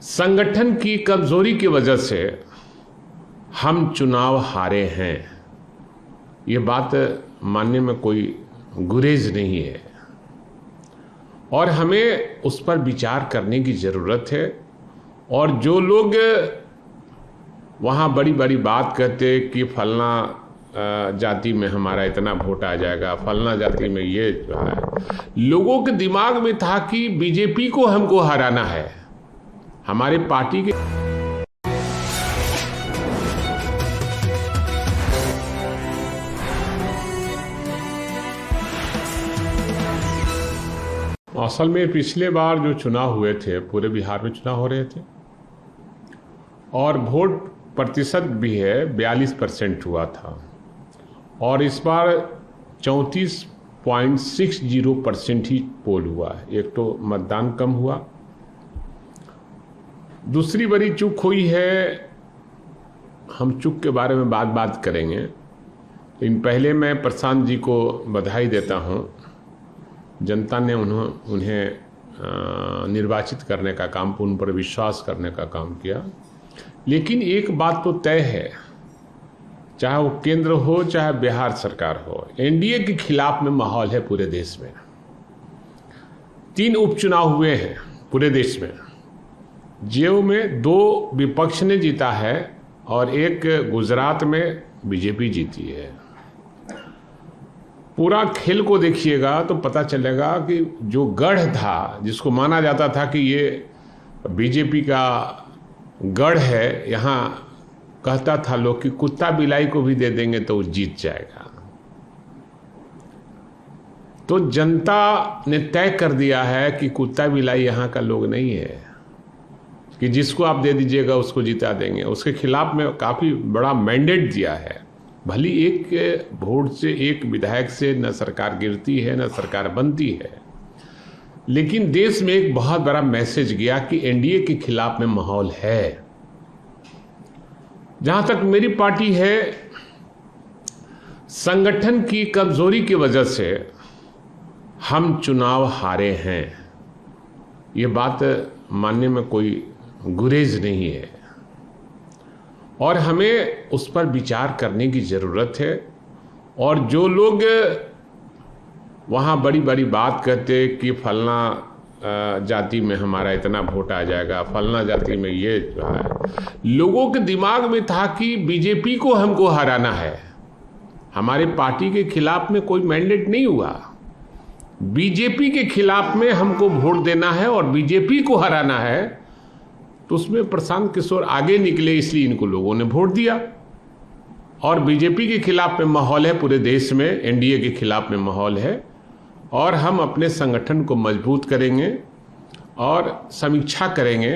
संगठन की कमजोरी की वजह से हम चुनाव हारे हैं। ये बात मानने में कोई गुरेज नहीं है और हमें उस पर विचार करने की ज़रूरत है। और जो लोग वहाँ बड़ी बड़ी बात कहते कि फलना जाति में हमारा इतना वोट आ जाएगा, फलना जाति में ये जो है, लोगों के दिमाग में था कि बीजेपी को हमको हराना है। हमारे पार्टी के असल में पिछले बार जो चुनाव हुए थे, पूरे बिहार में चुनाव हो रहे थे और वोट प्रतिशत भी है 42% हुआ था और इस बार 34.60% ही पोल हुआ है। एक तो मतदान कम हुआ, दूसरी बड़ी चूक हुई है। हम चूक के बारे में बात करेंगे, लेकिन पहले मैं प्रशांत जी को बधाई देता हूं। जनता ने उन्हें निर्वाचित करने का काम, उन पर विश्वास करने का काम किया। लेकिन एक बात तो तय है, चाहे वो केंद्र हो चाहे बिहार सरकार हो, एनडीए के खिलाफ में माहौल है पूरे देश में। 3 उपचुनाव हुए हैं पूरे देश में, जेओ में 2 विपक्ष ने जीता है और एक गुजरात में बीजेपी जीती है। पूरा खेल को देखिएगा तो पता चलेगा कि जो गढ़ था, जिसको माना जाता था कि ये बीजेपी का गढ़ है, यहाँ कहता था लोग कि कुत्ता बिलाई को भी दे देंगे तो वो जीत जाएगा। तो जनता ने तय कर दिया है कि कुत्ता बिलाई यहाँ का लोग नहीं है कि जिसको आप दे दीजिएगा उसको जिता देंगे। उसके खिलाफ में काफ़ी बड़ा मैंडेट दिया है। भली एक वोट से, एक विधायक से न सरकार गिरती है न सरकार बनती है, लेकिन देश में एक बहुत बड़ा मैसेज गया कि एनडीए के खिलाफ में माहौल है। जहां तक मेरी पार्टी है, संगठन की कमजोरी की वजह से हम चुनाव हारे हैं। ये बात मानने में कोई गुरेज नहीं है और हमें उस पर विचार करने की ज़रूरत है। और जो लोग वहाँ बड़ी बड़ी बात कहते कि फलना जाति में हमारा इतना वोट आ जाएगा, फलना जाति में ये जो है, लोगों के दिमाग में था कि बीजेपी को हमको हराना है। हमारे पार्टी के खिलाफ में कोई मैंडेट नहीं हुआ, बीजेपी के खिलाफ में हमको वोट देना है और बीजेपी को हराना है। तो उसमें प्रशांत किशोर आगे निकले, इसलिए इनको लोगों ने वोट दिया। और बीजेपी के खिलाफ में माहौल है पूरे देश में, एनडीए के खिलाफ में माहौल है और हम अपने संगठन को मजबूत करेंगे और समीक्षा करेंगे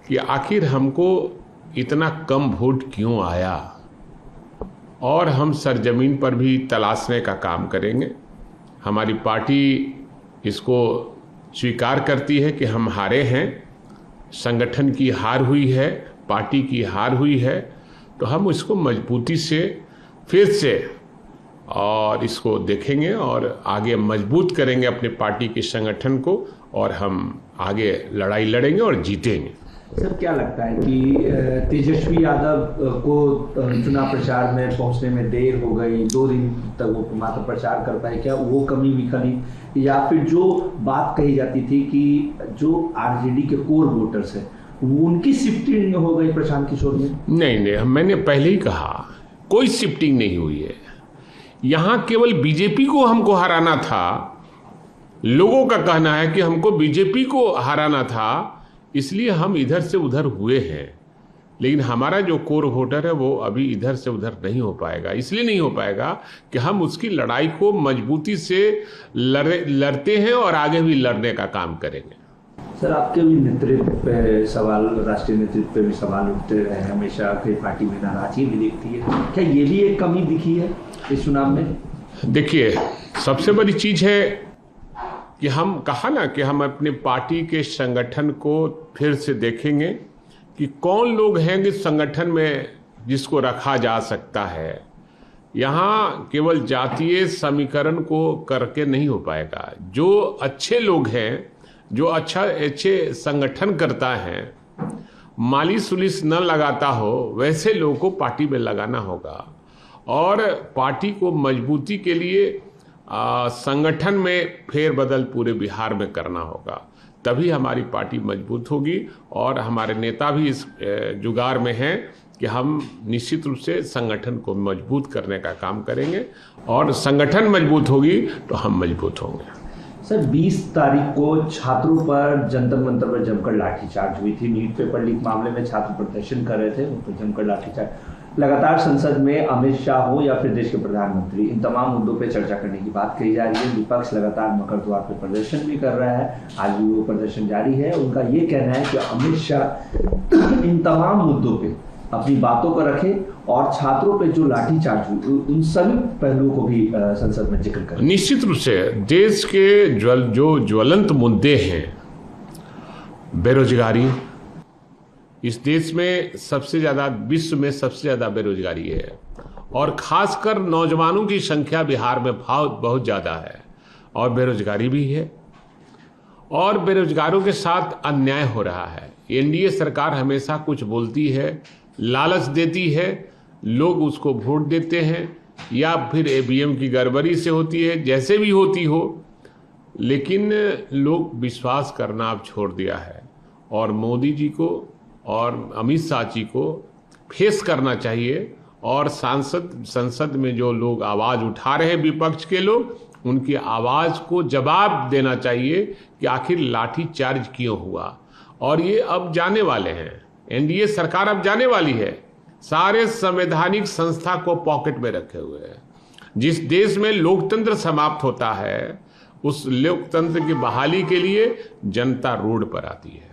कि आखिर हमको इतना कम वोट क्यों आया, और हम सरजमीन पर भी तलाशने का काम करेंगे। हमारी पार्टी इसको स्वीकार करती है कि हम हारे हैं, संगठन की हार हुई है, पार्टी की हार हुई है, तो हम इसको मजबूती से फिर से और इसको देखेंगे और आगे मजबूत करेंगे अपने पार्टी के संगठन को और हम आगे लड़ाई लड़ेंगे और जीतेंगे। सर, क्या लगता है कि तेजस्वी यादव को चुनाव प्रचार में पहुंचने में देर हो गई, 2 दिन तक वो मात्र प्रचार कर पाए, क्या वो कमी निकली, या फिर जो बात कही जाती थी कि जो आरजेडी के कोर वोटर्स है उनकी शिफ्टिंग हो गई प्रशांत किशोर में? नहीं, मैंने पहले ही कहा कोई शिफ्टिंग नहीं हुई है। यहाँ केवल बीजेपी को हमको हराना था। लोगों का कहना है कि हमको बीजेपी को हराना था, इसलिए हम इधर से उधर हुए हैं। लेकिन हमारा जो कोर वोटर है वो अभी इधर से उधर नहीं हो पाएगा। इसलिए नहीं हो पाएगा कि हम उसकी लड़ाई को मजबूती से लड़ते हैं और आगे भी लड़ने का काम करेंगे। सर, आपके भी नेतृत्व पे सवाल, राष्ट्रीय नेतृत्व पे भी सवाल उठते रहे हमेशा, फिर पार्टी में नाराजगी भी दिखती है। क्या ये भी एक कमी दिखी है इस चुनाव में? देखिए, सबसे बड़ी चीज़ है कि हम कहा ना कि हम अपने पार्टी के संगठन को फिर से देखेंगे कि कौन लोग हैं कि संगठन में जिसको रखा जा सकता है। यहाँ केवल जातीय समीकरण को करके नहीं हो पाएगा। जो अच्छे लोग हैं, जो अच्छे संगठन करता है, माली सुलिस न लगाता हो वैसे लोगों को पार्टी में लगाना होगा और पार्टी को मजबूती के लिए संगठन में फेरबदल पूरे बिहार में करना होगा, तभी हमारी पार्टी मजबूत होगी। और हमारे नेता भी इस जुगाड़ में हैं कि हम निश्चित रूप से संगठन को मजबूत करने का काम करेंगे और संगठन मजबूत होगी तो हम मजबूत होंगे। सर 20 तारीख को छात्रों पर जंतर मंतर पर जमकर लाठीचार्ज हुई थी। नीट पेपर लीक मामले में छात्र प्रदर्शन कर रहे थे, उन पर जमकर लाठीचार्ज। लगातार संसद में अमित शाह हो या फिर देश के प्रधानमंत्री, इन तमाम मुद्दों पर चर्चा करने की बात कही जा रही है। विपक्ष लगातार मकर द्वार पर प्रदर्शन भी कर रहा है, आज भी वो प्रदर्शन जारी है। उनका ये कहना है कि अमित शाह इन तमाम मुद्दों पर अपनी बातों को रखें और छात्रों पे जो लाठीचार्ज हुई उन सभी पहलुओं को भी संसद में जिक्र करें। निश्चित रूप से देश के जो ज्वलंत मुद्दे हैं, बेरोजगारी, इस देश में सबसे ज़्यादा, विश्व में सबसे ज़्यादा बेरोजगारी है और खासकर नौजवानों की संख्या बिहार में बहुत ज़्यादा है और बेरोजगारी भी है और बेरोजगारों के साथ अन्याय हो रहा है। एनडीए सरकार हमेशा कुछ बोलती है, लालच देती है, लोग उसको वोट देते हैं या फिर ईवीएम की गड़बड़ी से होती है, जैसे भी होती हो, लेकिन लोग विश्वास करना अब छोड़ दिया है और मोदी जी को और अमित शाह जी को फेस करना चाहिए और संसद में जो लोग आवाज़ उठा रहे हैं विपक्ष के लोग, उनकी आवाज़ को जवाब देना चाहिए कि आखिर लाठीचार्ज क्यों हुआ। और ये अब जाने वाले हैं, एनडीए सरकार अब जाने वाली है, सारे संवैधानिक संस्था को पॉकेट में रखे हुए है। जिस देश में लोकतंत्र समाप्त होता है उस लोकतंत्र की बहाली के लिए जनता रोड पर आती है।